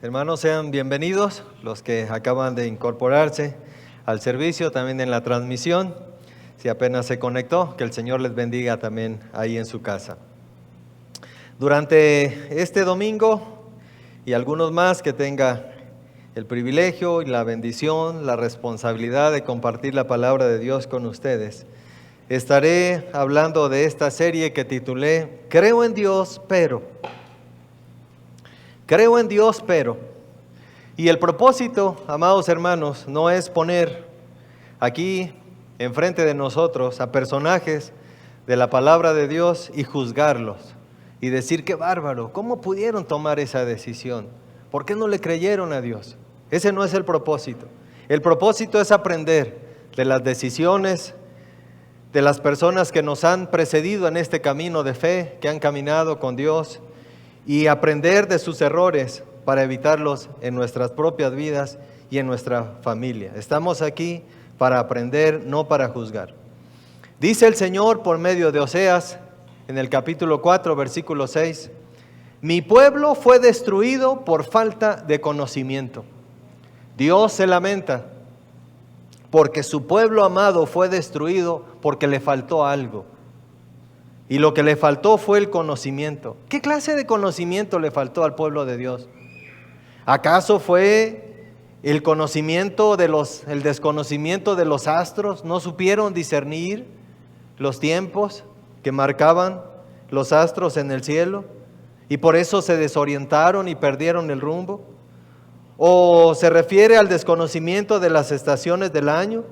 Hermanos, sean bienvenidos los que acaban de incorporarse al servicio, también en la transmisión. Si apenas se conectó, que el Señor les bendiga también ahí en su casa. Durante este domingo y algunos más que tenga el privilegio y la bendición, la responsabilidad de compartir la palabra de Dios con ustedes, estaré hablando de esta serie que titulé Creo en Dios, pero... Creo en Dios, pero. Y el propósito, amados hermanos, no es poner aquí enfrente de nosotros a personajes de la palabra de Dios y juzgarlos y decir, qué bárbaro, ¿cómo pudieron tomar esa decisión? ¿Por qué no le creyeron a Dios? Ese no es el propósito. El propósito es aprender de las decisiones de las personas que nos han precedido en este camino de fe, que han caminado con Dios, y aprender de sus errores para evitarlos en nuestras propias vidas y en nuestra familia. Estamos aquí para aprender, no para juzgar. Dice el Señor por medio de Oseas, en el capítulo 4, versículo 6, mi pueblo fue destruido por falta de conocimiento. Dios se lamenta porque su pueblo amado fue destruido porque le faltó algo. Y lo que le faltó fue el conocimiento. ¿Qué clase de conocimiento le faltó al pueblo de Dios? ¿Acaso fue el conocimiento el desconocimiento de los astros? ¿No supieron discernir los tiempos que marcaban los astros en el cielo? ¿Y por eso se desorientaron y perdieron el rumbo? ¿O se refiere al desconocimiento de las estaciones del año,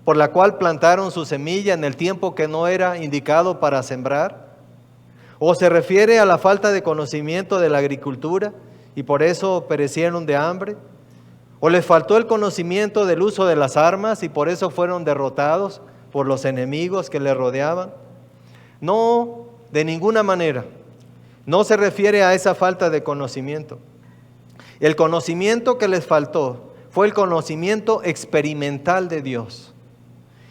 por la cual plantaron su semilla en el tiempo que no era indicado para sembrar? ¿O se refiere a la falta de conocimiento de la agricultura y por eso perecieron de hambre? ¿O les faltó el conocimiento del uso de las armas y por eso fueron derrotados por los enemigos que les rodeaban? No, de ninguna manera. No se refiere a esa falta de conocimiento. El conocimiento que les faltó fue el conocimiento experimental de Dios.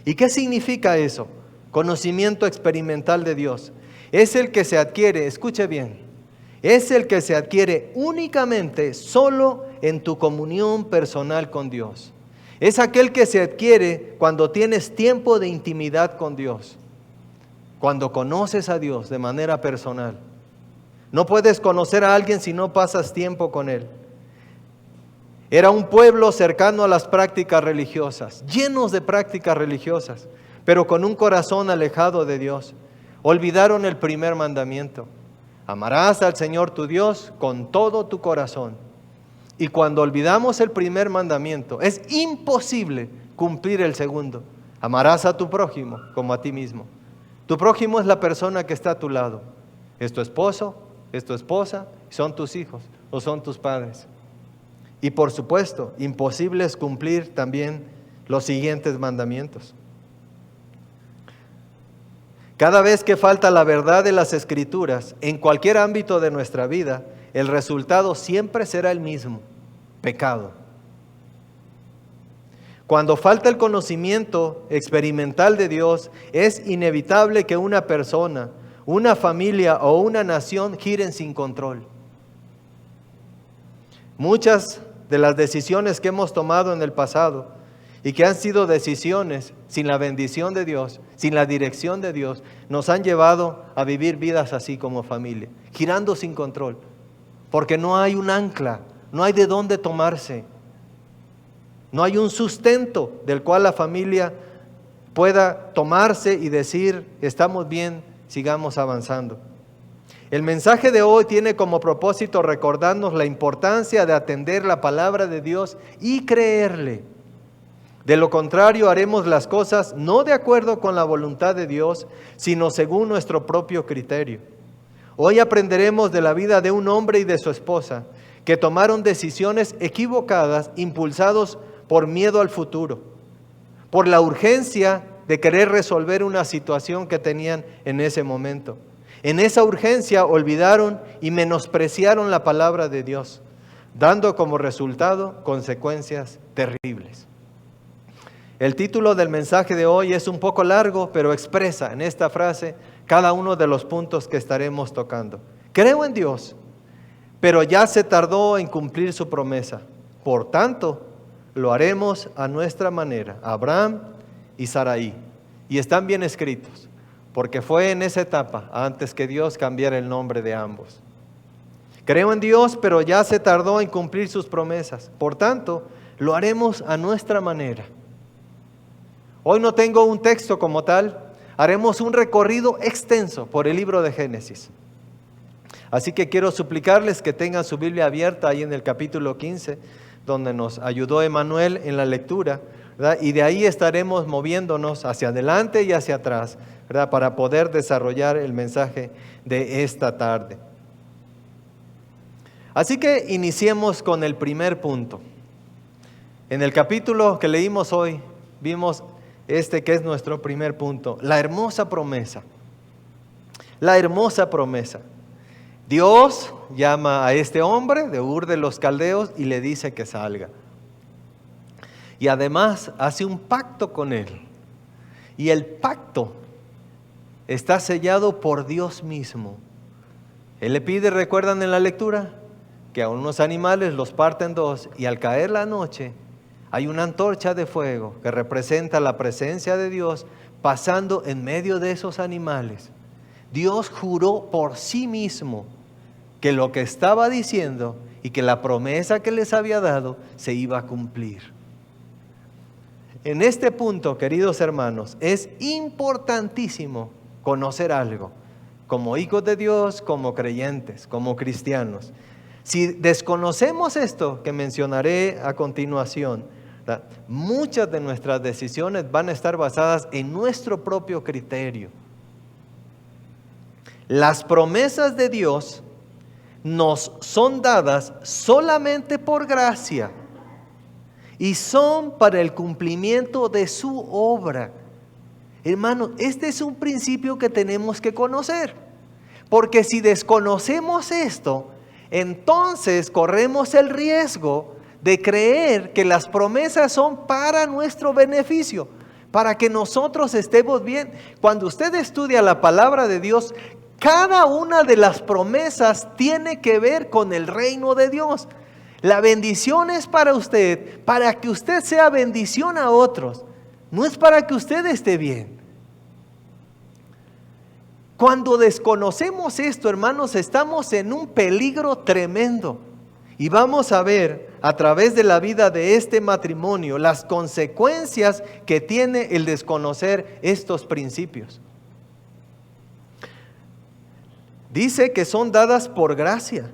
¿Y qué significa eso? Conocimiento experimental de Dios. Es el que se adquiere, escuche bien, es el que se adquiere únicamente solo en tu comunión personal con Dios. Es aquel que se adquiere cuando tienes tiempo de intimidad con Dios, cuando conoces a Dios de manera personal. No puedes conocer a alguien si no pasas tiempo con Él. Era un pueblo cercano a las prácticas religiosas, llenos de prácticas religiosas, pero con un corazón alejado de Dios. Olvidaron el primer mandamiento. Amarás al Señor tu Dios con todo tu corazón. Y cuando olvidamos el primer mandamiento, es imposible cumplir el segundo. Amarás a tu prójimo como a ti mismo. Tu prójimo es la persona que está a tu lado. Es tu esposo, es tu esposa, son tus hijos o son tus padres. Y por supuesto, imposible es cumplir también los siguientes mandamientos. Cada vez que falta la verdad de las Escrituras, en cualquier ámbito de nuestra vida, el resultado siempre será el mismo: pecado. Cuando falta el conocimiento experimental de Dios, es inevitable que una persona, una familia o una nación giren sin control. Muchas de las decisiones que hemos tomado en el pasado y que han sido decisiones sin la bendición de Dios, sin la dirección de Dios, nos han llevado a vivir vidas así como familia, girando sin control, porque no hay un ancla, no hay de dónde tomarse, no hay un sustento del cual la familia pueda tomarse y decir, estamos bien, sigamos avanzando. El mensaje de hoy tiene como propósito recordarnos la importancia de atender la palabra de Dios y creerle. De lo contrario, haremos las cosas no de acuerdo con la voluntad de Dios, sino según nuestro propio criterio. Hoy aprenderemos de la vida de un hombre y de su esposa que tomaron decisiones equivocadas, impulsados por miedo al futuro, por la urgencia de querer resolver una situación que tenían en ese momento. En esa urgencia olvidaron y menospreciaron la palabra de Dios, dando como resultado consecuencias terribles. El título del mensaje de hoy es un poco largo, pero expresa en esta frase cada uno de los puntos que estaremos tocando. Creo en Dios, pero ya se tardó en cumplir su promesa. Por tanto, lo haremos a nuestra manera, Abraham y Sarai. Y están bien escritos, porque fue en esa etapa antes que Dios cambiara el nombre de ambos. Creo en Dios, pero ya se tardó en cumplir sus promesas. Por tanto, lo haremos a nuestra manera. Hoy no tengo un texto como tal. Haremos un recorrido extenso por el libro de Génesis. Así que quiero suplicarles que tengan su Biblia abierta ahí en el capítulo 15, donde nos ayudó Emanuel en la lectura, ¿verdad? Y de ahí estaremos moviéndonos hacia adelante y hacia atrás, ¿verdad? Para poder desarrollar el mensaje de esta tarde. Así que iniciemos con el primer punto. En el capítulo que leímos hoy, vimos que es nuestro primer punto, la hermosa promesa. La hermosa promesa. Dios llama a este hombre de Ur de los Caldeos y le dice que salga. Y además hace un pacto con él. Y el pacto está sellado por Dios mismo. Él le pide, ¿recuerdan en la lectura? Que a unos animales los parte en dos y al caer la noche hay una antorcha de fuego que representa la presencia de Dios pasando en medio de esos animales. Dios juró por sí mismo que lo que estaba diciendo y que la promesa que les había dado se iba a cumplir. En este punto, queridos hermanos, es importantísimo conocer algo, como hijos de Dios, como creyentes, como cristianos. Si desconocemos esto que mencionaré a continuación, ¿verdad? Muchas de nuestras decisiones van a estar basadas en nuestro propio criterio. Las promesas de Dios nos son dadas solamente por gracia y son para el cumplimiento de su obra. Hermanos, este es un principio que tenemos que conocer, porque si desconocemos esto, entonces corremos el riesgo de creer que las promesas son para nuestro beneficio, para que nosotros estemos bien. Cuando usted estudia la palabra de Dios, cada una de las promesas tiene que ver con el reino de Dios. La bendición es para usted, para que usted sea bendición a otros. No es para que usted esté bien. Cuando desconocemos esto, hermanos, estamos en un peligro tremendo. Y vamos a ver a través de la vida de este matrimonio las consecuencias que tiene el desconocer estos principios. Dice que son dadas por gracia.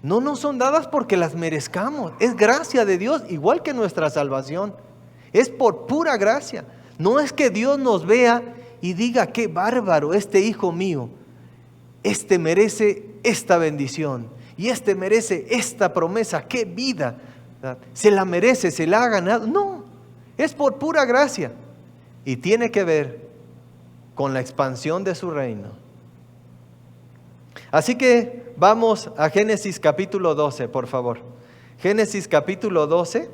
No nos son dadas porque las merezcamos. Es gracia de Dios, igual que nuestra salvación. Es por pura gracia. No es que Dios nos vea y diga, qué bárbaro, este hijo mío, este merece esta bendición y este merece esta promesa, qué vida, ¿verdad? Se la merece, se la ha ganado. No, es por pura gracia y tiene que ver con la expansión de su reino. Así que vamos a Génesis capítulo 12, por favor. Génesis capítulo 12,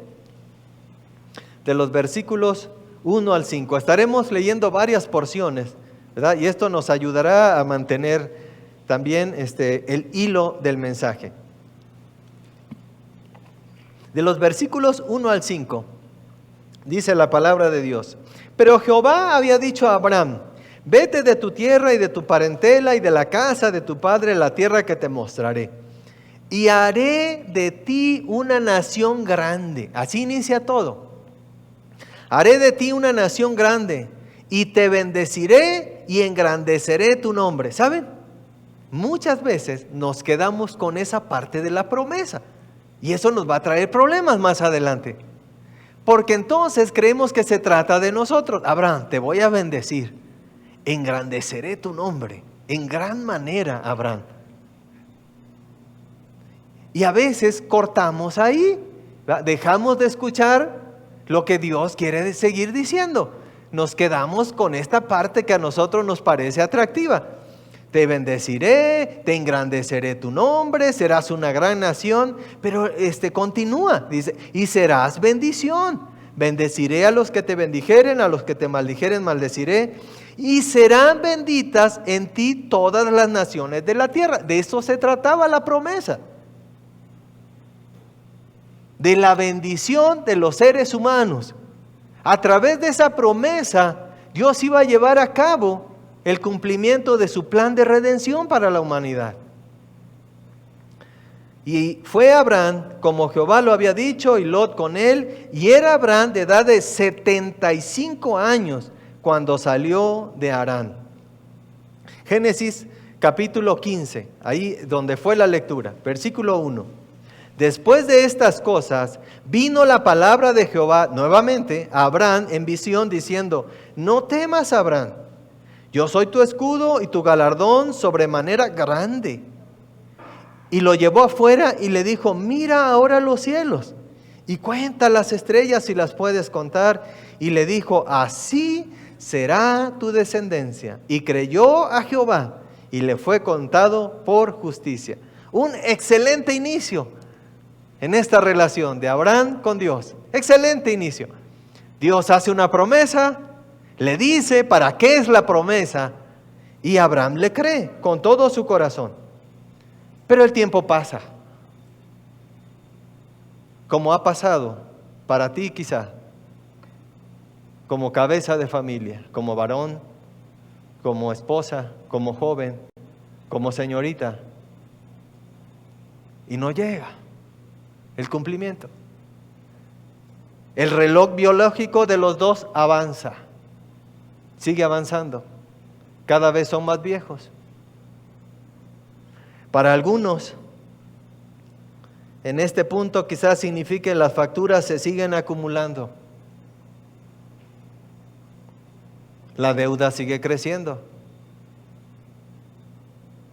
de los versículos 1 al 5. Estaremos leyendo varias porciones, ¿verdad? Y esto nos ayudará a mantener también el hilo del mensaje. De los versículos 1 al 5, dice la palabra de Dios: Pero Jehová había dicho a Abraham: Vete de tu tierra y de tu parentela y de la casa de tu padre, la tierra que te mostraré, y haré de ti una nación grande. Así inicia todo. Haré de ti una nación grande y te bendeciré y engrandeceré tu nombre. ¿Saben? Muchas veces nos quedamos con esa parte de la promesa y eso nos va a traer problemas más adelante. Porque entonces creemos que se trata de nosotros. Abraham, te voy a bendecir, engrandeceré tu nombre en gran manera, Abraham. Y a veces cortamos ahí, ¿verdad? Dejamos de escuchar lo que Dios quiere seguir diciendo. Nos quedamos con esta parte que a nosotros nos parece atractiva. Te bendeciré, te engrandeceré tu nombre, serás una gran nación. Pero continúa, dice, y serás bendición. Bendeciré a los que te bendijeren, a los que te maldijeren maldeciré. Y serán benditas en ti todas las naciones de la tierra. De eso se trataba la promesa. de la bendición de los seres humanos. A través de esa promesa, Dios iba a llevar a cabo el cumplimiento de su plan de redención para la humanidad. Y fue Abraham como Jehová lo había dicho, y Lot con él, y era Abraham de edad de 75 años cuando salió de Harán. Génesis capítulo 15, ahí donde fue la lectura, versículo 1. Después de estas cosas, vino la palabra de Jehová nuevamente a Abraham en visión, diciendo: no temas, Abraham, yo soy tu escudo y tu galardón sobremanera grande. Y lo llevó afuera y le dijo: mira ahora los cielos y cuenta las estrellas si las puedes contar. Y le dijo: así será tu descendencia. Y creyó a Jehová y le fue contado por justicia. Un excelente inicio en esta relación de Abraham con Dios. Excelente inicio. Dios hace una promesa, le dice para qué es la promesa, y Abraham le cree con todo su corazón. Pero el tiempo pasa, como ha pasado para ti quizá, como cabeza de familia, como varón, como esposa, como joven, como señorita, y no llega el cumplimiento. El reloj biológico de los dos avanza, sigue avanzando, cada vez son más viejos. Para algunos, en este punto quizás signifique las facturas se siguen acumulando. La deuda sigue creciendo.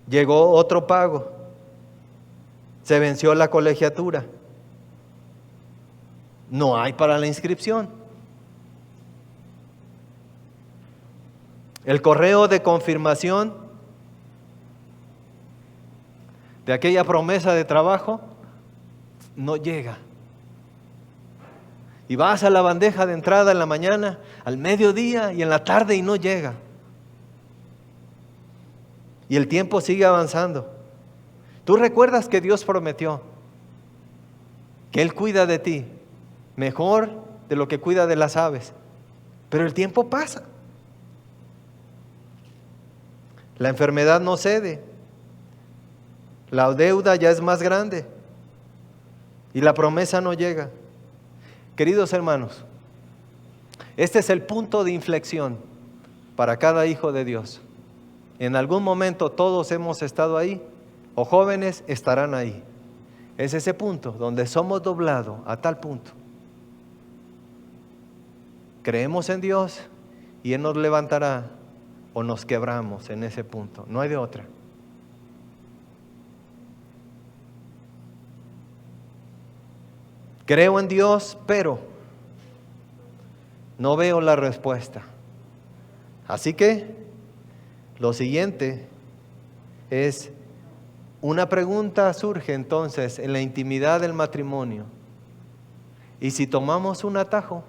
Llegó otro pago. Se venció la colegiatura. No hay para la inscripción. El correo de confirmación de aquella promesa de trabajo no llega. Y vas a la bandeja de entrada en la mañana, al mediodía y en la tarde y no llega. Y el tiempo sigue avanzando. Tú recuerdas que Dios prometió que Él cuida de ti mejor de lo que cuida de las aves. Pero el tiempo pasa. La enfermedad no cede. La deuda ya es más grande y la promesa no llega. Queridos hermanos, este es el punto de inflexión para cada hijo de Dios. En algún momento todos hemos estado ahí, o jóvenes estarán ahí. Es ese punto donde somos doblados a tal punto. Creemos en Dios y Él nos levantará, o nos quebramos en ese punto. No hay de otra. Creo en Dios, pero no veo la respuesta. Así que lo siguiente es, una pregunta surge entonces en la intimidad del matrimonio. ¿Y si tomamos un atajo?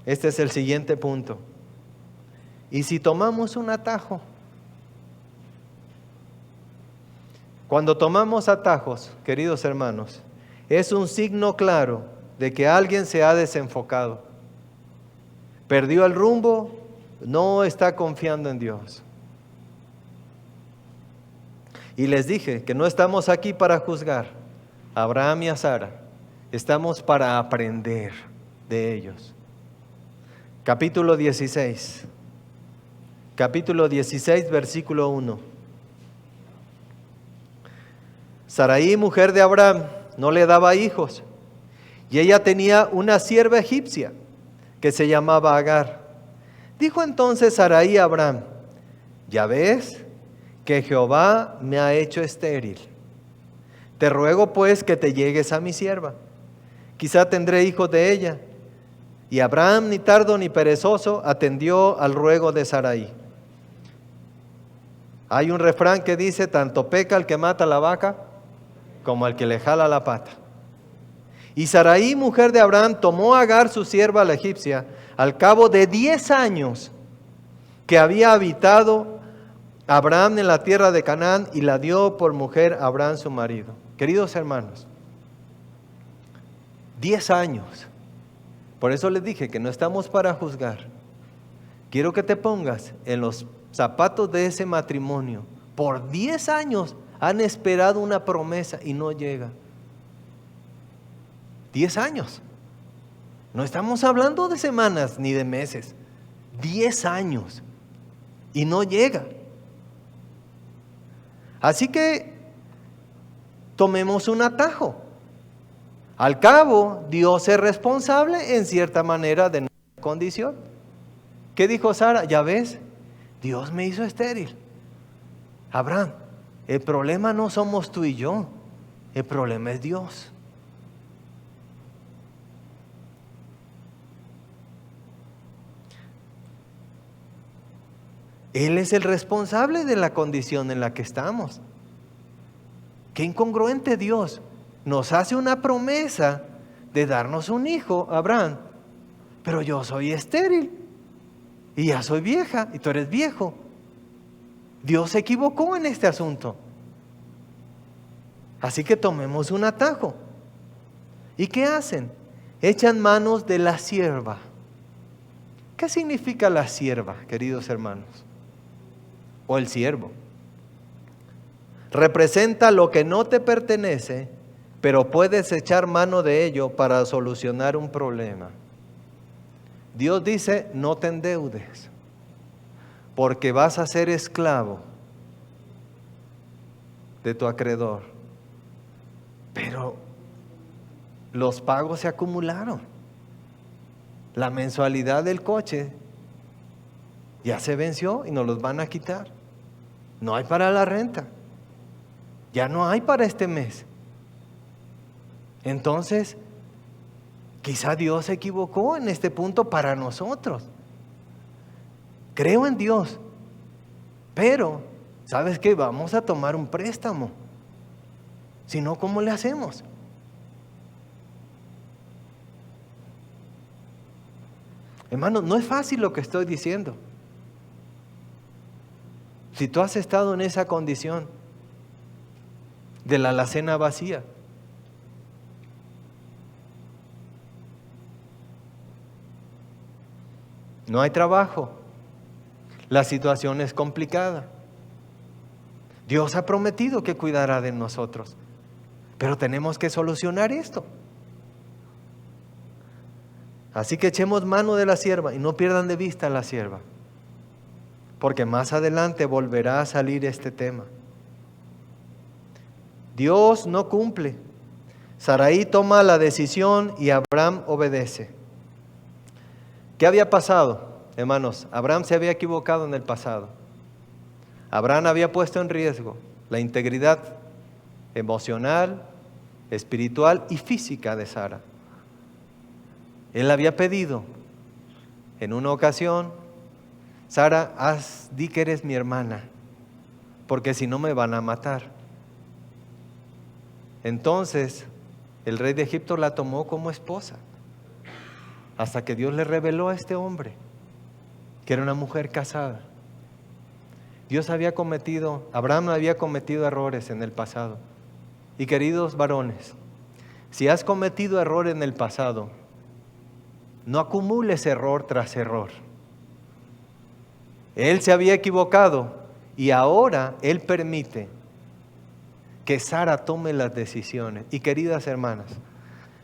Este es el siguiente punto. ¿Y si tomamos un atajo? Cuando tomamos atajos, queridos hermanos, es un signo claro de que alguien se ha desenfocado. Perdió el rumbo, no está confiando en Dios. Y les dije que no estamos aquí para juzgar a Abraham y a Sara, estamos para aprender de ellos. Capítulo 16, versículo 1. Sarai, mujer de Abraham, no le daba hijos, y ella tenía una sierva egipcia que se llamaba Agar. Dijo entonces Sarai a Abraham: ya ves que Jehová me ha hecho estéril. Te ruego pues que te llegues a mi sierva, quizá tendré hijos de ella. Y Abraham, ni tardo ni perezoso, atendió al ruego de Sarai. Hay un refrán que dice: tanto peca el que mata la vaca como el que le jala la pata. Y Sarai, mujer de Abraham, tomó a Agar, su sierva, la egipcia, al cabo de 10 años que había habitado Abraham en la tierra de Canaán, y la dio por mujer a Abraham su marido. Queridos hermanos, 10 años. Por eso les dije que no estamos para juzgar. Quiero que te pongas en los zapatos de ese matrimonio. Por 10 años han esperado una promesa y no llega. 10 años. No estamos hablando de semanas ni de meses. 10 años. Y no llega. Así que tomemos un atajo. Al cabo, Dios es responsable en cierta manera de nuestra condición. ¿Qué dijo Sara? Ya ves, Dios me hizo estéril. Abraham, el problema no somos tú y yo, el problema es Dios. Él es el responsable de la condición en la que estamos. Qué incongruente Dios. Nos hace una promesa de darnos un hijo, Abraham, pero yo soy estéril y ya soy vieja y tú eres viejo. Dios se equivocó en este asunto. Así que tomemos un atajo. ¿Y qué hacen? Echan manos de la sierva. ¿Qué significa la sierva, queridos hermanos? O el siervo. Representa lo que no te pertenece, pero puedes echar mano de ello para solucionar un problema. Dios dice, no te endeudes, porque vas a ser esclavo de tu acreedor. Pero los pagos se acumularon. La mensualidad del coche ya se venció y nos los van a quitar. No hay para la renta. Ya no hay para este mes. Entonces, quizá Dios se equivocó en este punto para nosotros. Creo en Dios, pero, ¿sabes qué? Vamos a tomar un préstamo. Si no, ¿cómo le hacemos? Hermano, no es fácil lo que estoy diciendo. Si tú has estado en esa condición de la alacena vacía, no hay trabajo, la situación es complicada. Dios ha prometido que cuidará de nosotros, pero tenemos que solucionar esto. Así que echemos mano de la sierva y no pierdan de vista a la sierva, porque más adelante volverá a salir este tema. Dios no cumple. Sarai toma la decisión y Abraham obedece. ¿Qué había pasado, hermanos? Abraham se había equivocado en el pasado. Abraham había puesto en riesgo la integridad emocional, espiritual y física de Sara. Él había pedido en una ocasión, Sara, di que eres mi hermana, porque si no me van a matar. Entonces, el rey de Egipto la tomó como esposa, hasta que Dios le reveló a este hombre, que era una mujer casada. Abraham había cometido errores en el pasado. Y queridos varones, si has cometido error en el pasado, no acumules error tras error. Él se había equivocado y ahora él permite que Sara tome las decisiones. Y queridas hermanas,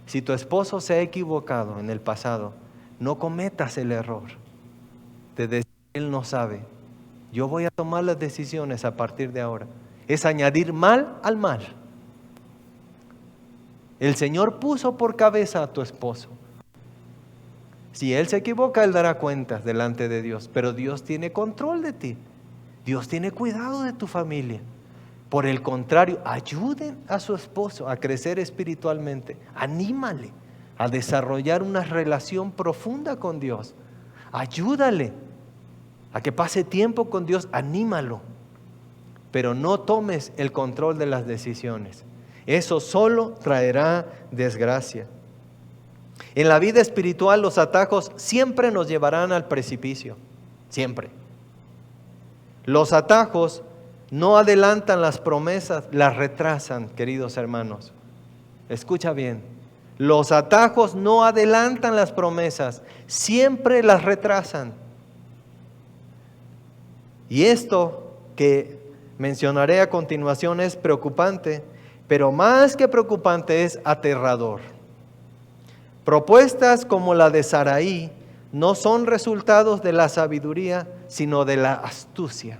si tu esposo se ha equivocado en el pasado, no cometas el error de decir, él no sabe. Yo voy a tomar las decisiones a partir de ahora. Es añadir mal al mal. El Señor puso por cabeza a tu esposo. Si él se equivoca, él dará cuentas delante de Dios. Pero Dios tiene control de ti. Dios tiene cuidado de tu familia. Por el contrario, ayuden a su esposo a crecer espiritualmente. Anímale a desarrollar una relación profunda con Dios. Ayúdale a que pase tiempo con Dios. Anímalo. Pero no tomes el control de las decisiones. Eso solo traerá desgracia. En la vida espiritual los atajos siempre nos llevarán al precipicio. Siempre. Los atajos no adelantan las promesas, las retrasan, queridos hermanos. Escucha bien, los atajos no adelantan las promesas, siempre las retrasan. Y esto que mencionaré a continuación es preocupante, pero más que preocupante es aterrador. Propuestas como la de Saraí no son resultados de la sabiduría, sino de la astucia.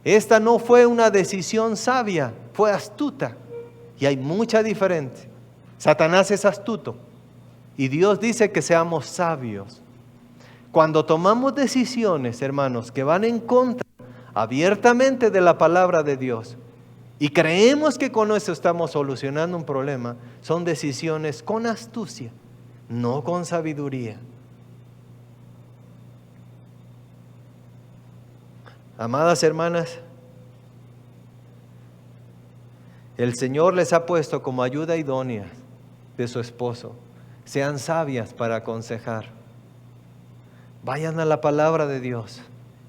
Esta no fue una decisión sabia, fue astuta. Y hay mucha diferencia. Satanás es astuto y Dios dice que seamos sabios. Cuando tomamos decisiones, hermanos, que van en contra abiertamente de la palabra de Dios y creemos que con eso estamos solucionando un problema, son decisiones con astucia, no con sabiduría. Amadas hermanas, el Señor les ha puesto como ayuda idónea de su esposo. Sean sabias para aconsejar. Vayan a la palabra de Dios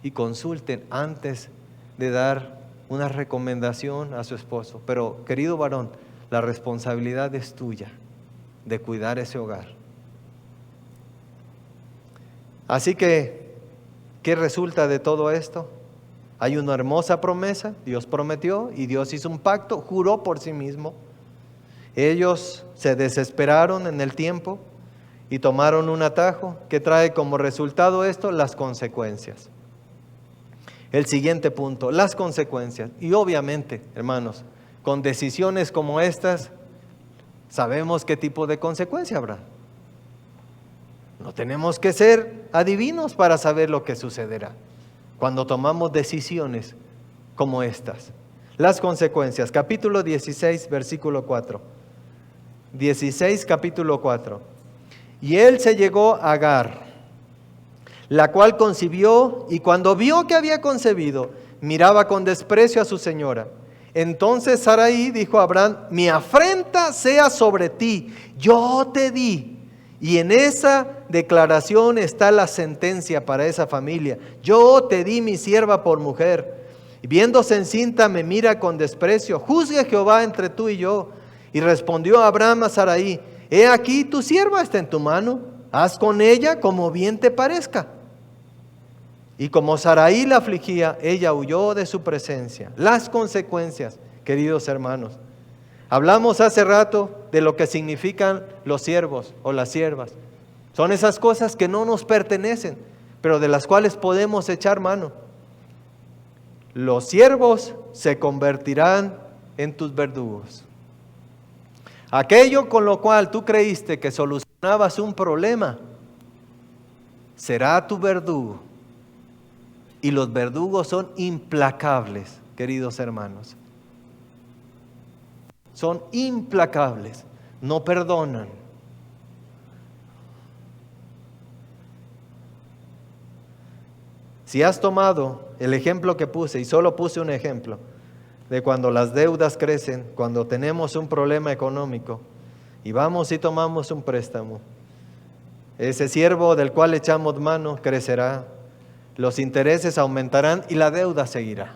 y consulten antes de dar una recomendación a su esposo. Pero, querido varón, la responsabilidad es tuya de cuidar ese hogar. Así que, ¿qué resulta de todo esto? Hay una hermosa promesa, Dios prometió y Dios hizo un pacto, juró por sí mismo. Ellos se desesperaron en el tiempo y tomaron un atajo que trae como resultado esto, las consecuencias. El siguiente punto, las consecuencias. Y obviamente, hermanos, con decisiones como estas, sabemos qué tipo de consecuencia habrá. No tenemos que ser adivinos para saber lo que sucederá cuando tomamos decisiones como estas. Las consecuencias, capítulo 16, versículo 4. 16, capítulo 4. Y él se llegó a Agar, la cual concibió, y cuando vio que había concebido, miraba con desprecio a su señora. Entonces Saraí dijo a Abraham: mi afrenta sea sobre ti, yo te di. Y en esa declaración está la sentencia para esa familia. Yo te di mi sierva por mujer. Y viéndose encinta me mira con desprecio. Juzgue Jehová entre tú y yo. Y respondió Abraham a Saraí: he aquí tu sierva está en tu mano. Haz con ella como bien te parezca. Y como Saraí la afligía, ella huyó de su presencia. Las consecuencias, queridos hermanos. Hablamos hace rato de lo que significan los siervos o las siervas. Son esas cosas que no nos pertenecen, pero de las cuales podemos echar mano. Los siervos se convertirán en tus verdugos. Aquello con lo cual tú creíste que solucionabas un problema, será tu verdugo. Y los verdugos son implacables, queridos hermanos. Son implacables, no perdonan. Si has tomado el ejemplo que puse, y solo puse un ejemplo, de cuando las deudas crecen, cuando tenemos un problema económico, y vamos y tomamos un préstamo, ese siervo del cual echamos mano crecerá, los intereses aumentarán y la deuda seguirá.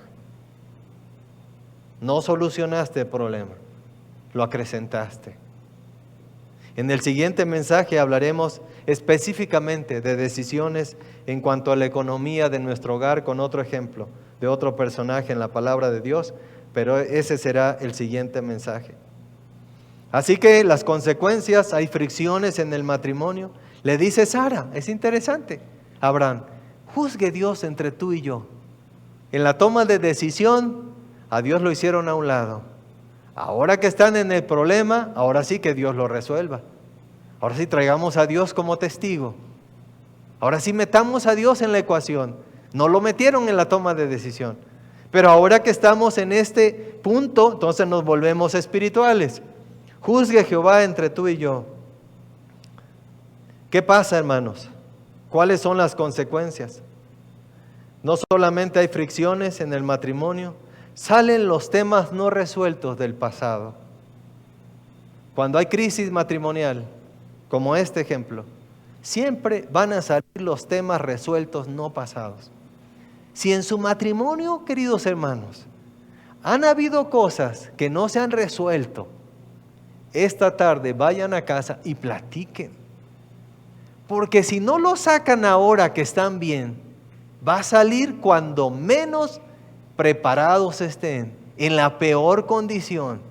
No solucionaste el problema, lo acrecentaste. En el siguiente mensaje hablaremos específicamente de decisiones en cuanto a la economía de nuestro hogar con otro ejemplo de otro personaje en la palabra de Dios, pero ese será el siguiente mensaje. Así que las consecuencias, hay fricciones en el matrimonio. Le dice Sara, es interesante, Abraham: juzgue Dios entre tú y yo. En la toma de decisión, a Dios lo hicieron a un lado. Ahora que están en el problema, ahora sí que Dios lo resuelva. Ahora sí traigamos a Dios como testigo. Ahora sí metamos a Dios en la ecuación. No lo metieron en la toma de decisión. Pero ahora que estamos en este punto, entonces nos volvemos espirituales. Juzgue Jehová entre tú y yo. ¿Qué pasa, hermanos? ¿Cuáles son las consecuencias? No solamente hay fricciones en el matrimonio, salen los temas no resueltos del pasado. Cuando hay crisis matrimonial, como este ejemplo, siempre van a salir los temas resueltos no pasados. Si en su matrimonio, queridos hermanos, han habido cosas que no se han resuelto, esta tarde vayan a casa y platiquen. Porque si no lo sacan ahora que están bien, va a salir cuando menos preparados estén, en la peor condición.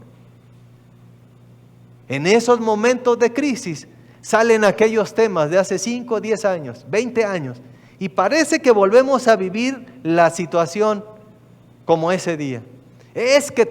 En esos momentos de crisis salen aquellos temas de hace 5, 10 años, 20 años, y parece que volvemos a vivir la situación como ese día. Es que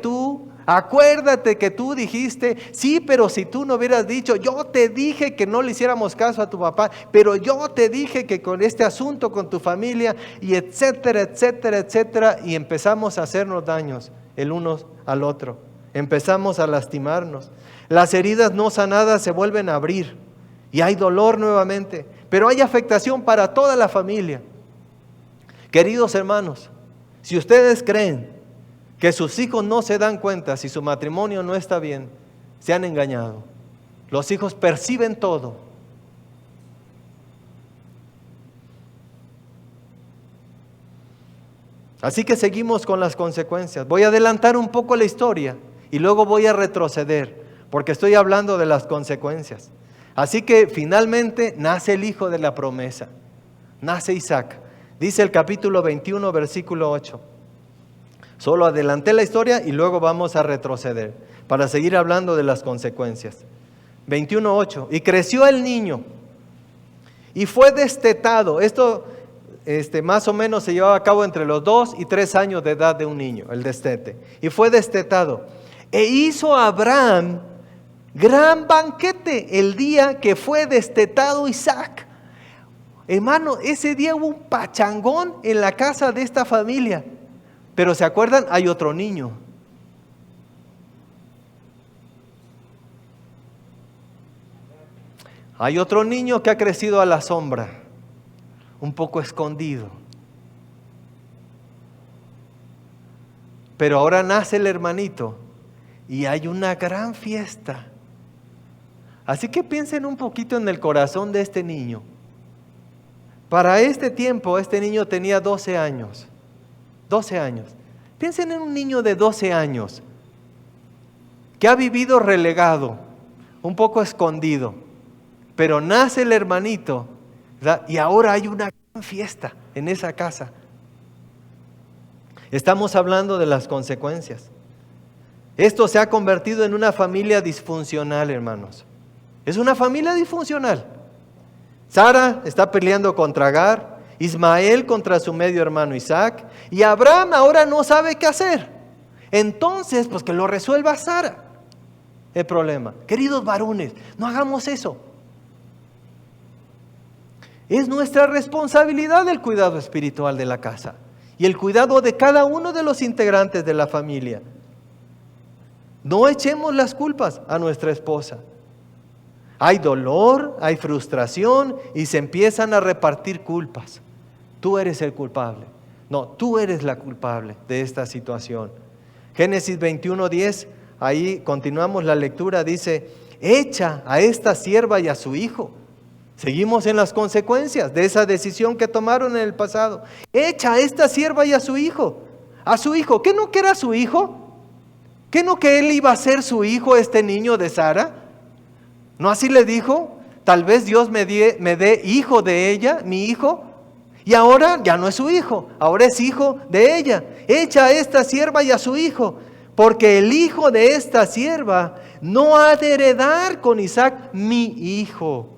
acuérdate que tú dijiste, sí, pero si tú no hubieras dicho, yo te dije que no le hiciéramos caso a tu papá, pero yo te dije que con este asunto, con tu familia, y etcétera, etcétera, etcétera, y empezamos a hacernos daños el uno al otro, empezamos a lastimarnos, las heridas no sanadas se vuelven a abrir, y hay dolor nuevamente, pero hay afectación para toda la familia. Queridos hermanos, si ustedes creen que sus hijos no se dan cuenta si su matrimonio no está bien, se han engañado. Los hijos perciben todo. Así que seguimos con las consecuencias. Voy a adelantar un poco la historia y luego voy a retroceder, porque estoy hablando de las consecuencias. Así que finalmente nace el hijo de la promesa, nace Isaac. Dice el capítulo 21, versículo 8. Solo adelanté la historia y luego vamos a retroceder para seguir hablando de las consecuencias. 21:8. Y creció el niño y fue destetado. Esto más o menos se llevaba a cabo entre los 2 y 3 años de edad de un niño, el destete. Y fue destetado. E hizo Abraham gran banquete el día que fue destetado Isaac. Hermano, ese día hubo un pachangón en la casa de esta familia. Pero ¿se acuerdan? Hay otro niño. Hay otro niño que ha crecido a la sombra, un poco escondido. Pero ahora nace el hermanito y hay una gran fiesta. Así que piensen un poquito en el corazón de este niño. Para este tiempo, este niño tenía 12 años. 12 años. Piensen en un niño de 12 años que ha vivido relegado, un poco escondido, pero nace el hermanito, ¿verdad? Y ahora hay una gran fiesta en esa casa. Estamos hablando de las consecuencias. Esto se ha convertido en una familia disfuncional, hermanos. Es una familia disfuncional. Sara está peleando contra Agar, Ismael contra su medio hermano Isaac, y Abraham ahora no sabe qué hacer. Entonces, pues que lo resuelva Sara el problema. Queridos varones, no hagamos eso. Es nuestra responsabilidad el cuidado espiritual de la casa y el cuidado de cada uno de los integrantes de la familia. No echemos las culpas a nuestra esposa. Hay dolor, hay frustración y se empiezan a repartir culpas. Tú eres el culpable. No, tú eres la culpable de esta situación. Génesis 21:10, ahí continuamos la lectura, dice, echa a esta sierva y a su hijo. Seguimos en las consecuencias de esa decisión que tomaron en el pasado. Echa a esta sierva y a su hijo. A su hijo, ¿qué no que era su hijo? ¿Qué no que él iba a ser su hijo, este niño de Sara? ¿No así le dijo? Tal vez Dios me dé hijo de ella, mi hijo. Y ahora ya no es su hijo, ahora es hijo de ella. Echa a esta sierva y a su hijo, porque el hijo de esta sierva no ha de heredar con Isaac, mi hijo.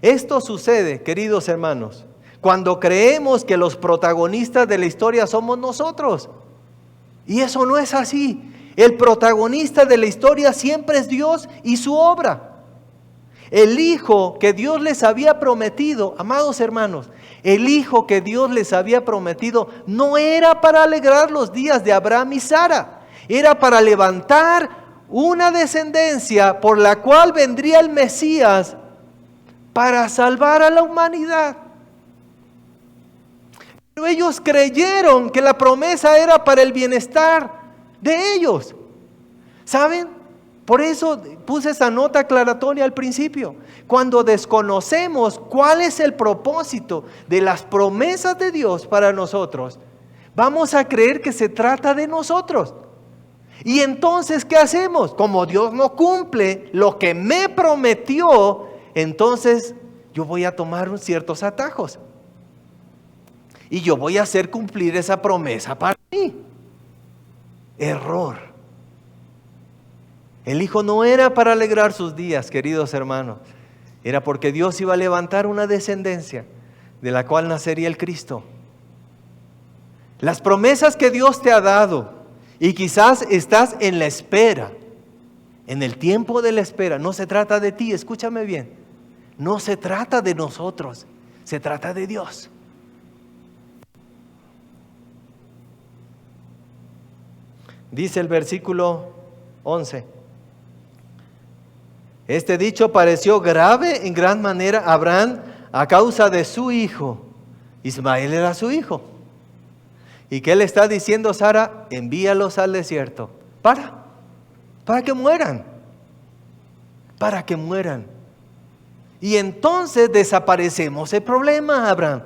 Esto sucede, queridos hermanos, cuando creemos que los protagonistas de la historia somos nosotros. Y eso no es así. El protagonista de la historia siempre es Dios y su obra. El hijo que Dios les había prometido, amados hermanos, el hijo que Dios les había prometido no era para alegrar los días de Abraham y Sara, era para levantar una descendencia por la cual vendría el Mesías para salvar a la humanidad. Pero ellos creyeron que la promesa era para el bienestar de ellos. ¿Saben? Por eso puse esa nota aclaratoria al principio. Cuando desconocemos cuál es el propósito de las promesas de Dios para nosotros, vamos a creer que se trata de nosotros. Y entonces, ¿qué hacemos? Como Dios no cumple lo que me prometió, entonces yo voy a tomar ciertos atajos. Y yo voy a hacer cumplir esa promesa para mí. Error. El Hijo no era para alegrar sus días, queridos hermanos. Era porque Dios iba a levantar una descendencia de la cual nacería el Cristo. Las promesas que Dios te ha dado, y quizás estás en la espera, en el tiempo de la espera, no se trata de ti, escúchame bien. No se trata de nosotros, se trata de Dios. Dice el versículo 11. Este dicho pareció grave en gran manera a Abraham a causa de su hijo. Ismael era su hijo. ¿Y qué le está diciendo Sara? Envíalos al desierto. Para que mueran. Para que mueran. Y entonces desaparecemos el problema, Abraham.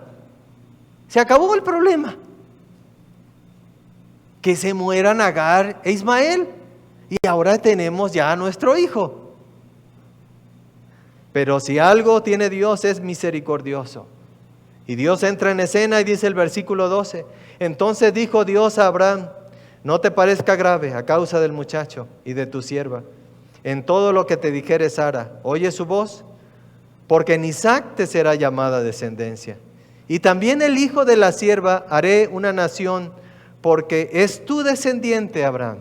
Se acabó el problema. Que se mueran Agar e Ismael. Y ahora tenemos ya a nuestro hijo. Pero si algo tiene Dios es misericordioso. Y Dios entra en escena y dice el versículo 12. Entonces dijo Dios a Abraham, no te parezca grave a causa del muchacho y de tu sierva. En todo lo que te dijere Sara, oye su voz, porque en Isaac te será llamada descendencia. Y también el hijo de la sierva haré una nación, porque es tu descendiente, Abraham.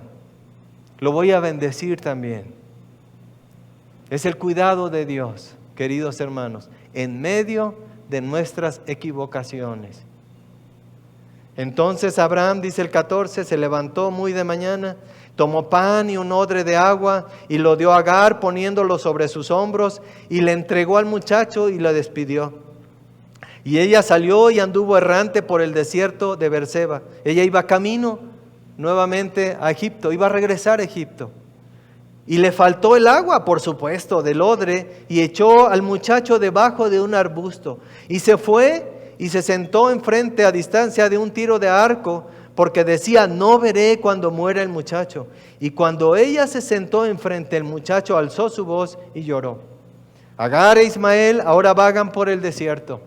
Lo voy a bendecir también. Es el cuidado de Dios, queridos hermanos, en medio de nuestras equivocaciones. Entonces Abraham, dice el 14, se levantó muy de mañana, tomó pan y un odre de agua y lo dio a Agar poniéndolo sobre sus hombros y le entregó al muchacho y la despidió. Y ella salió y anduvo errante por el desierto de Beerseba. Ella iba camino nuevamente a Egipto, iba a regresar a Egipto. Y le faltó el agua, por supuesto, del odre, y echó al muchacho debajo de un arbusto. Y se fue y se sentó enfrente a distancia de un tiro de arco, porque decía, no veré cuando muera el muchacho. Y cuando ella se sentó enfrente, el muchacho alzó su voz y lloró. Agar e Ismael ahora vagan por el desierto.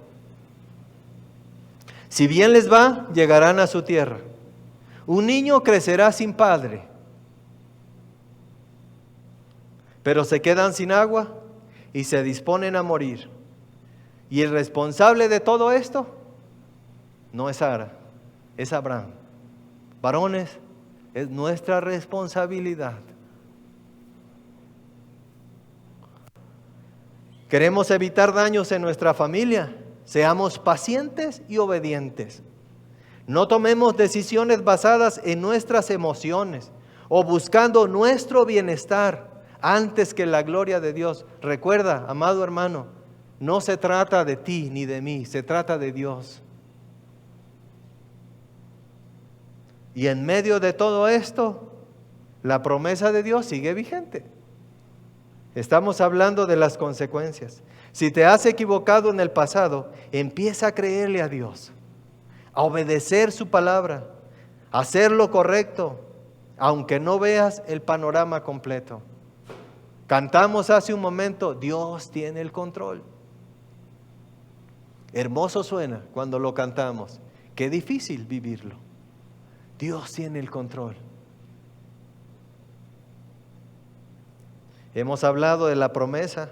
Si bien les va, llegarán a su tierra. Un niño crecerá sin padre. Pero se quedan sin agua y se disponen a morir. Y el responsable de todo esto no es Sara, es Abraham. Varones, es nuestra responsabilidad. Queremos evitar daños en nuestra familia. Seamos pacientes y obedientes. No tomemos decisiones basadas en nuestras emociones o buscando nuestro bienestar antes que la gloria de Dios. Recuerda, amado hermano, no se trata de ti ni de mí, se trata de Dios. Y en medio de todo esto, la promesa de Dios sigue vigente. Estamos hablando de las consecuencias. Si te has equivocado en el pasado, empieza a creerle a Dios, a obedecer su palabra, a hacer lo correcto, aunque no veas el panorama completo. Cantamos hace un momento, Dios tiene el control. Hermoso suena cuando lo cantamos. Qué difícil vivirlo. Dios tiene el control. Hemos hablado de la promesa.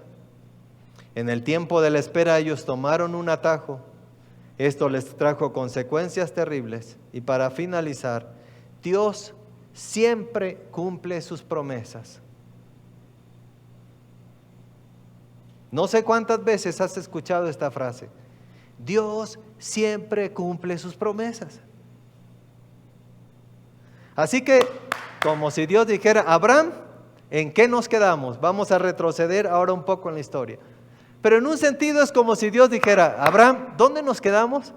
En el tiempo de la espera ellos tomaron un atajo. Esto les trajo consecuencias terribles. Y para finalizar, Dios siempre cumple sus promesas. No sé cuántas veces has escuchado esta frase. Dios siempre cumple sus promesas. Así que, como si Dios dijera, Abraham, ¿en qué nos quedamos? Vamos a retroceder ahora un poco en la historia. Pero en un sentido es como si Dios dijera, Abraham, ¿dónde nos quedamos?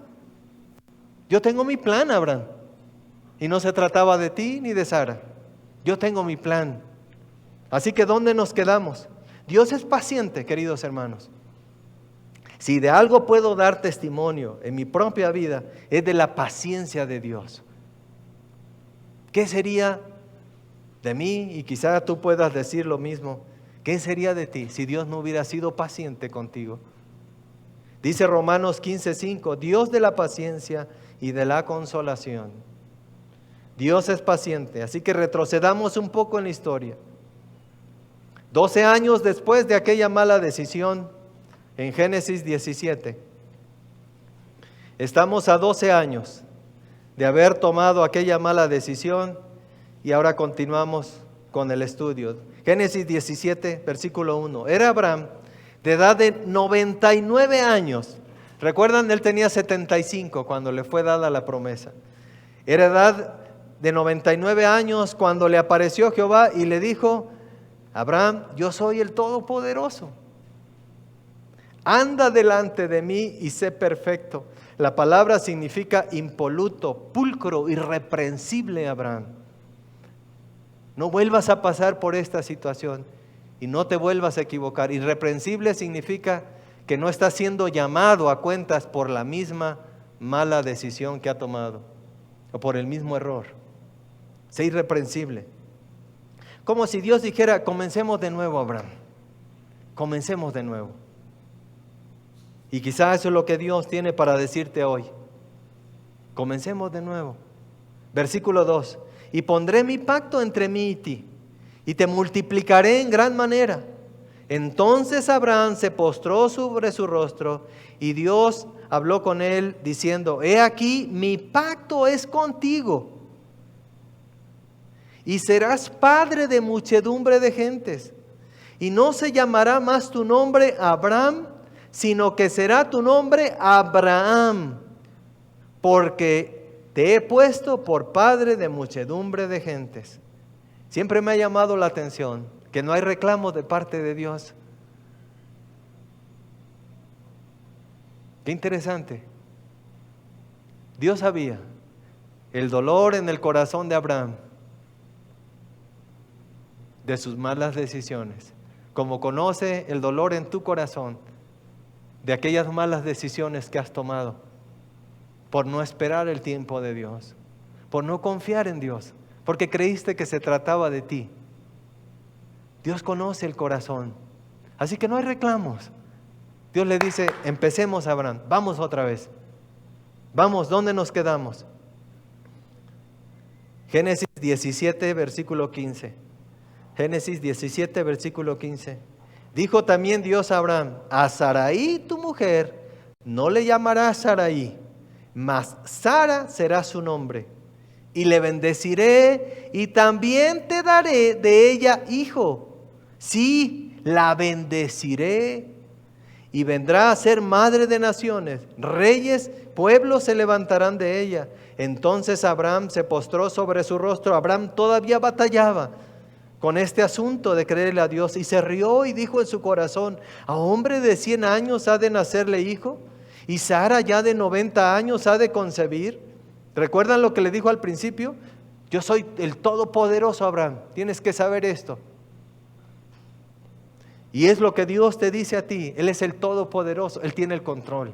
Yo tengo mi plan, Abraham. Y no se trataba de ti ni de Sara. Yo tengo mi plan. Así que ¿dónde nos quedamos? Dios es paciente, queridos hermanos. Si de algo puedo dar testimonio en mi propia vida, es de la paciencia de Dios. ¿Qué sería de mí? Y quizá tú puedas decir lo mismo. ¿Qué sería de ti si Dios no hubiera sido paciente contigo? Dice Romanos 15:5, Dios de la paciencia y de la consolación. Dios es paciente, así que retrocedamos un poco en la historia. 12 años después de aquella mala decisión, en Génesis 17, estamos a 12 años de haber tomado aquella mala decisión y ahora continuamos con el estudio. Génesis 17, versículo 1. Era Abraham de edad de 99 años. Recuerdan, él tenía 75 cuando le fue dada la promesa. Era edad de 99 años cuando le apareció Jehová y le dijo: Abraham, yo soy el Todopoderoso. Anda delante de mí y sé perfecto. La palabra significa impoluto, pulcro, irreprensible, Abraham. No vuelvas a pasar por esta situación y no te vuelvas a equivocar. Irreprensible significa que no está siendo llamado a cuentas por la misma mala decisión que ha tomado o por el mismo error. Sé irreprensible. Como si Dios dijera: comencemos de nuevo, Abraham. Comencemos de nuevo. Y quizás eso es lo que Dios tiene para decirte hoy. Comencemos de nuevo. Versículo 2. Y pondré mi pacto entre mí y ti, y te multiplicaré en gran manera. Entonces Abraham se postró sobre su rostro, y Dios habló con él diciendo: He aquí, mi pacto es contigo, y serás padre de muchedumbre de gentes. Y no se llamará más tu nombre Abraham, sino que será tu nombre Abraham, porque te he puesto por padre de muchedumbre de gentes. Siempre me ha llamado la atención que no hay reclamos de parte de Dios. Qué interesante. Dios sabía el dolor en el corazón de Abraham de sus malas decisiones, como conoce el dolor en tu corazón de aquellas malas decisiones que has tomado por no esperar el tiempo de Dios, por no confiar en Dios, porque creíste que se trataba de ti. Dios conoce el corazón, así que no hay reclamos. Dios le dice: empecemos, Abraham, vamos otra vez. Vamos, ¿dónde nos quedamos? Génesis 17, versículo 15. Génesis 17, versículo 15. Dijo también Dios a Abraham: a Sarai tu mujer no le llamarás Sarai, mas Sara será su nombre, y le bendeciré, y también te daré de ella hijo. Sí, la bendeciré, y vendrá a ser madre de naciones. Reyes, pueblos se levantarán de ella. Entonces Abraham se postró sobre su rostro. Abraham todavía batallaba con este asunto de creerle a Dios, y se rió y dijo en su corazón: ¿a hombre de 100 años ha de nacerle hijo? ¿Y Sara ya de 90 años ha de concebir? ¿Recuerdan lo que le dijo al principio? Yo soy el Todopoderoso, Abraham. Tienes que saber esto. Y es lo que Dios te dice a ti. Él es el Todopoderoso. Él tiene el control.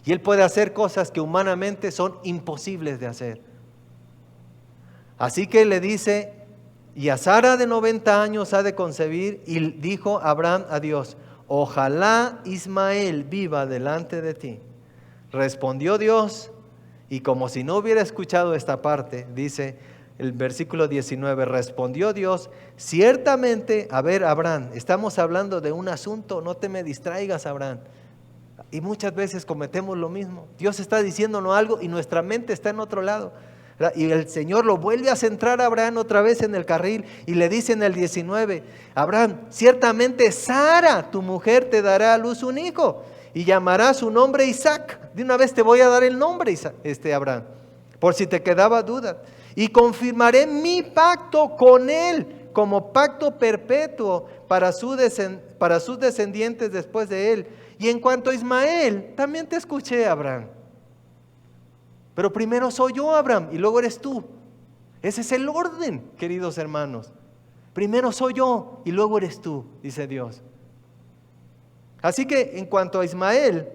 Y Él puede hacer cosas que humanamente son imposibles de hacer. Así que le dice: y a Sara de 90 años ha de concebir. Y dijo Abraham a Dios: ojalá Ismael viva delante de ti. Respondió Dios, y como si no hubiera escuchado esta parte, dice el versículo 19, respondió Dios: ciertamente, a ver, Abraham, estamos hablando de un asunto, no te me distraigas, Abraham. Y muchas veces cometemos lo mismo. Dios está diciéndonos algo y nuestra mente está en otro lado. Y el Señor lo vuelve a centrar a Abraham otra vez en el carril y le dice en el 19: Abraham, ciertamente Sara, tu mujer, te dará a luz un hijo y llamará su nombre Isaac. De una vez te voy a dar el nombre, Isaac, Abraham, por si te quedaba duda. Y confirmaré mi pacto con él como pacto perpetuo para sus descendientes después de él. Y en cuanto a Ismael, también te escuché, Abraham. Pero primero soy yo, Abraham, y luego eres tú. Ese es el orden, queridos hermanos. Primero soy yo y luego eres tú, dice Dios. Así que en cuanto a Ismael,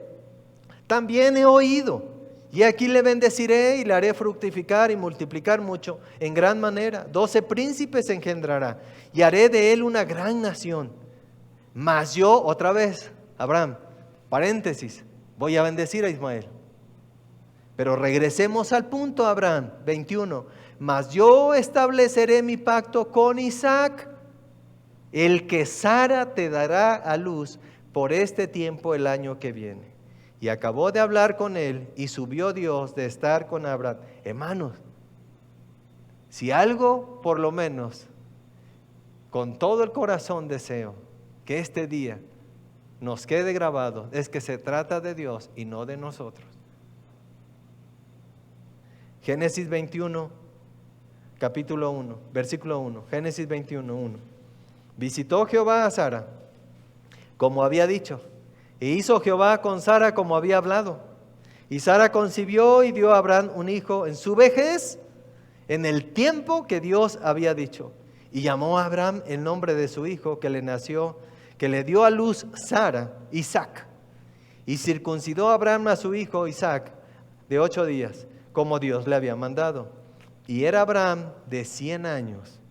también he oído, y aquí le bendeciré y le haré fructificar y multiplicar mucho en gran manera. 12 príncipes engendrará y haré de él una gran nación. Mas yo, otra vez, Abraham, paréntesis, voy a bendecir a Ismael. Pero regresemos al punto, Abraham, 21. Mas yo estableceré mi pacto con Isaac, el que Sara te dará a luz por este tiempo el año que viene. Y acabó de hablar con él y subió Dios de estar con Abraham. Hermanos, si algo por lo menos con todo el corazón deseo que este día nos quede grabado, es que se trata de Dios y no de nosotros. Génesis 21, capítulo 1, versículo 1. Génesis 21, 1. Visitó Jehová a Sara, como había dicho, e hizo Jehová con Sara como había hablado. Y Sara concibió y dio a Abraham un hijo en su vejez, en el tiempo que Dios había dicho. Y llamó a Abraham el nombre de su hijo que le nació, que le dio a luz Sara, Isaac. Y circuncidó a Abraham a su hijo Isaac de 8 días, como Dios le había mandado. Y era Abraham de 100 años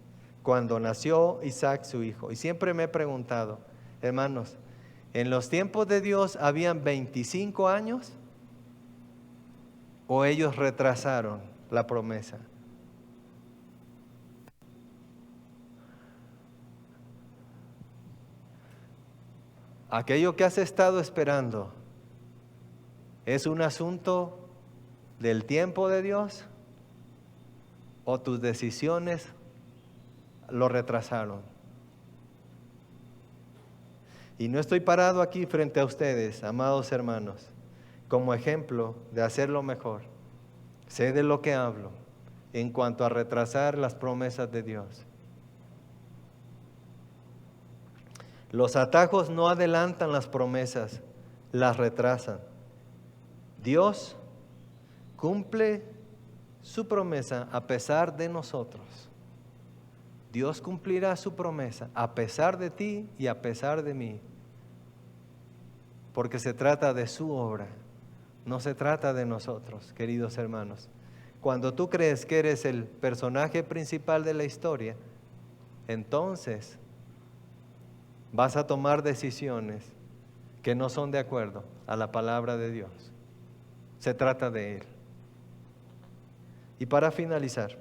cuando nació Isaac su hijo. Y siempre me he preguntado, hermanos, ¿en los tiempos de Dios habían 25 años? ¿O ellos retrasaron la promesa? Aquello que has estado esperando, ¿es un asunto del tiempo de Dios? ¿O tus decisiones lo retrasaron? Y no estoy parado aquí frente a ustedes, amados hermanos, como ejemplo de hacerlo mejor. Sé de lo que hablo en cuanto a retrasar las promesas de Dios. Los atajos no adelantan las promesas, las retrasan. Dios cumple su promesa a pesar de nosotros. Dios cumplirá su promesa a pesar de ti y a pesar de mí. Porque se trata de su obra, no se trata de nosotros, queridos hermanos. Cuando tú crees que eres el personaje principal de la historia, entonces vas a tomar decisiones que no son de acuerdo a la palabra de Dios. Se trata de Él. Y para finalizar,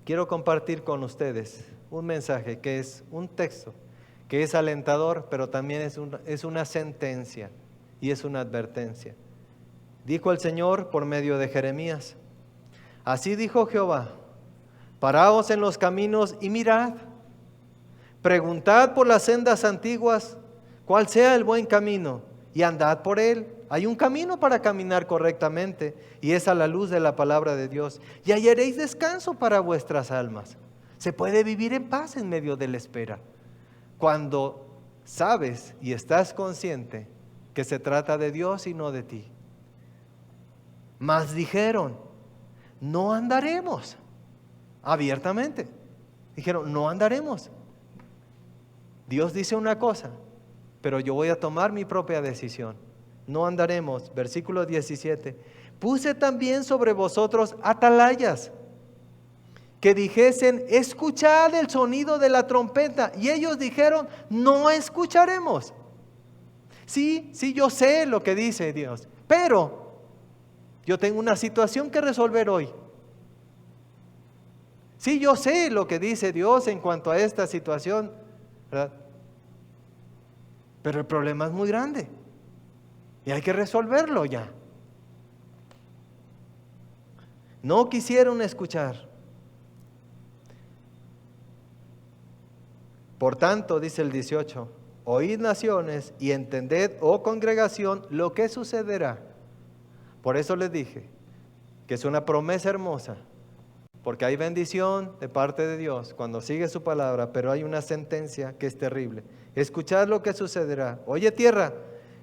quiero compartir con ustedes un mensaje que es un texto, que es alentador, pero también es una sentencia y es una advertencia. Dijo el Señor por medio de Jeremías: así dijo Jehová, paraos en los caminos y mirad, preguntad por las sendas antiguas, cuál sea el buen camino, y andad por él. Hay un camino para caminar correctamente, y es a la luz de la palabra de Dios, y hallaréis descanso para vuestras almas. Se puede vivir en paz en medio de la espera, cuando sabes y estás consciente que se trata de Dios y no de ti. Mas dijeron, no andaremos. Abiertamente dijeron, no andaremos. Dios dice una cosa, pero yo voy a tomar mi propia decisión. No andaremos. Versículo 17. Puse también sobre vosotros atalayas, que dijesen, escuchad el sonido de la trompeta. Y ellos dijeron, no escucharemos. Sí, yo sé lo que dice Dios, pero yo tengo una situación que resolver hoy. Sí, yo sé lo que dice Dios en cuanto a esta situación, ¿verdad? Pero el problema es muy grande y hay que resolverlo ya. No quisieron escuchar. Por tanto, dice el 18, oíd naciones y entended, oh congregación, lo que sucederá. Por eso les dije que es una promesa hermosa, porque hay bendición de parte de Dios cuando sigue su palabra, pero hay una sentencia que es terrible. Escuchad lo que sucederá. Oye tierra,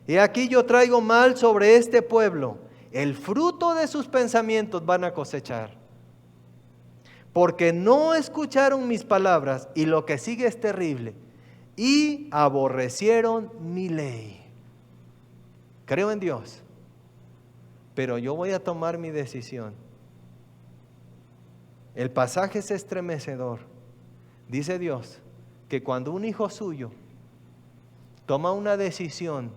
he aquí yo traigo mal sobre este pueblo, el fruto de sus pensamientos van a cosechar. porque no escucharon mis palabras, y lo que sigue es terrible, y aborrecieron mi ley. Creo en Dios, pero yo voy a tomar mi decisión. El pasaje es estremecedor. Dice Dios que cuando un hijo suyo toma una decisión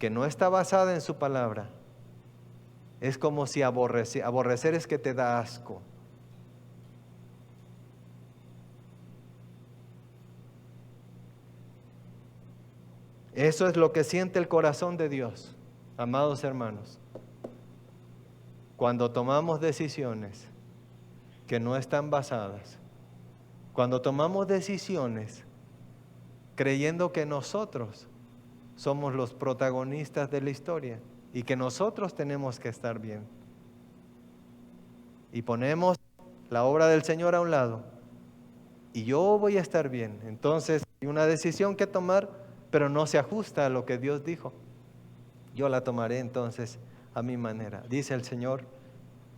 que no está basada en su palabra, es como si aborrecer es que te da asco. Eso es lo que siente el corazón de Dios, amados hermanos, cuando tomamos decisiones que no están basadas, cuando tomamos decisiones creyendo que nosotros somos los protagonistas de la historia y que nosotros tenemos que estar bien, y ponemos la obra del Señor a un lado y yo voy a estar bien, entonces hay una decisión que tomar, pero no se ajusta a lo que Dios dijo. Yo la tomaré entonces a mi manera. Dice el Señor,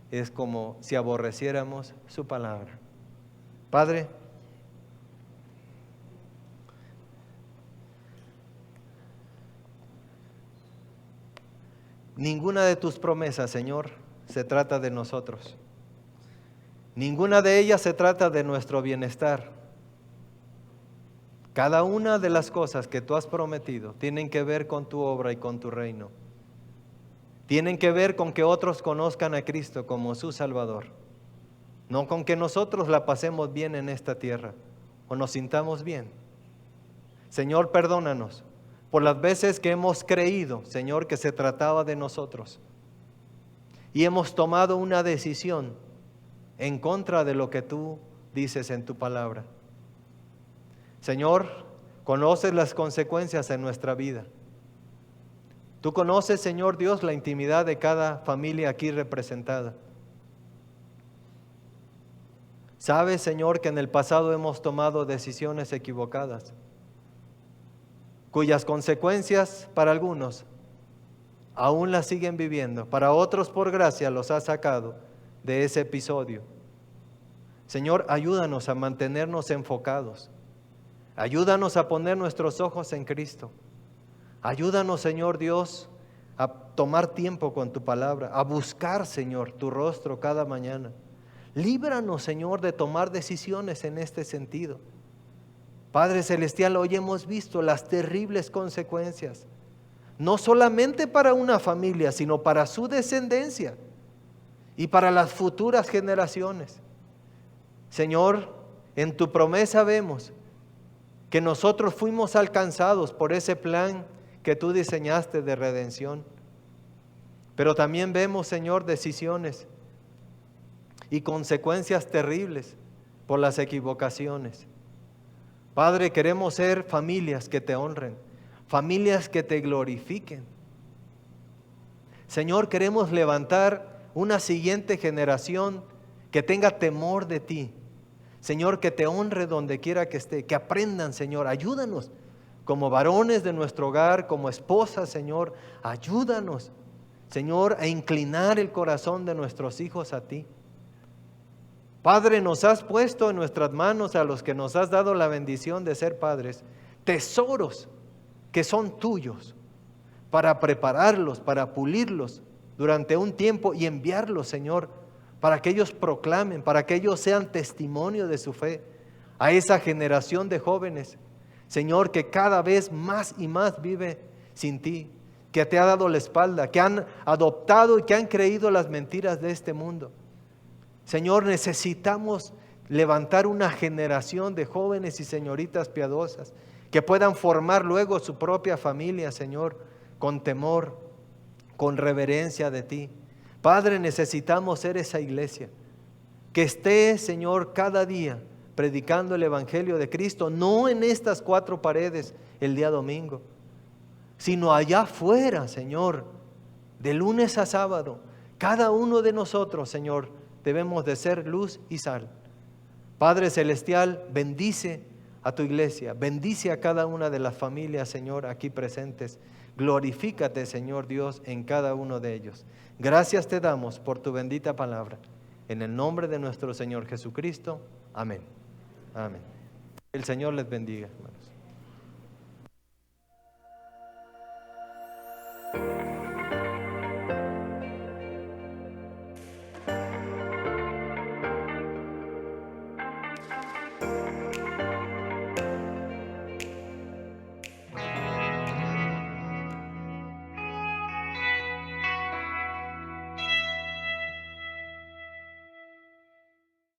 es como si aborreciéramos su palabra. Padre, ninguna de tus promesas, Señor, se trata de nosotros. Ninguna de ellas se trata de nuestro bienestar. Cada una de las cosas que tú has prometido tienen que ver con tu obra y con tu reino. Tienen que ver con que otros conozcan a Cristo como su Salvador. No con que nosotros la pasemos bien en esta tierra o nos sintamos bien. Señor, perdónanos por las veces que hemos creído, Señor, que se trataba de nosotros. Y hemos tomado una decisión en contra de lo que tú dices en tu palabra. Señor, conoces las consecuencias en nuestra vida. Tú conoces, Señor Dios, la intimidad de cada familia aquí representada. Sabes, Señor, que en el pasado hemos tomado decisiones equivocadas, cuyas consecuencias para algunos aún las siguen viviendo, para otros por gracia los has sacado de ese episodio. Señor, ayúdanos a mantenernos enfocados. Ayúdanos a poner nuestros ojos en Cristo. Ayúdanos, Señor Dios, a tomar tiempo con tu palabra, a buscar, Señor, tu rostro cada mañana. Líbranos, Señor, de tomar decisiones en este sentido. Padre Celestial, hoy hemos visto las terribles consecuencias, no solamente para una familia, sino para su descendencia y para las futuras generaciones. Señor, en tu promesa vemos que nosotros fuimos alcanzados por ese plan que tú diseñaste de redención. Pero también vemos, Señor, decisiones y consecuencias terribles por las equivocaciones. Padre, queremos ser familias que te honren, familias que te glorifiquen. Señor, queremos levantar una siguiente generación que tenga temor de ti. Señor, que te honre donde quiera que esté, que aprendan, Señor, ayúdanos como varones de nuestro hogar, como esposas, Señor, ayúdanos, Señor, a inclinar el corazón de nuestros hijos a ti. Padre, nos has puesto en nuestras manos a los que nos has dado la bendición de ser padres, tesoros que son tuyos, para prepararlos, para pulirlos durante un tiempo y enviarlos, Señor, para que ellos proclamen, para que ellos sean testimonio de su fe a esa generación de jóvenes, Señor, que cada vez más y más vive sin ti, que te ha dado la espalda, que han adoptado y que han creído las mentiras de este mundo. Señor, necesitamos levantar una generación de jóvenes y señoritas piadosas que puedan formar luego su propia familia, Señor, con temor, con reverencia de ti. Padre, necesitamos ser esa iglesia que esté, Señor, cada día predicando el Evangelio de Cristo, no en estas 4 paredes el día domingo, sino allá afuera, Señor, de lunes a sábado. Cada uno de nosotros, Señor, debemos de ser luz y sal. Padre Celestial, bendice a tu iglesia, bendice a cada una de las familias, Señor, aquí presentes. Glorifícate, Señor Dios, en cada uno de ellos. Gracias te damos por tu bendita palabra. En el nombre de nuestro Señor Jesucristo. Amén. Amén. El Señor les bendiga, hermanos.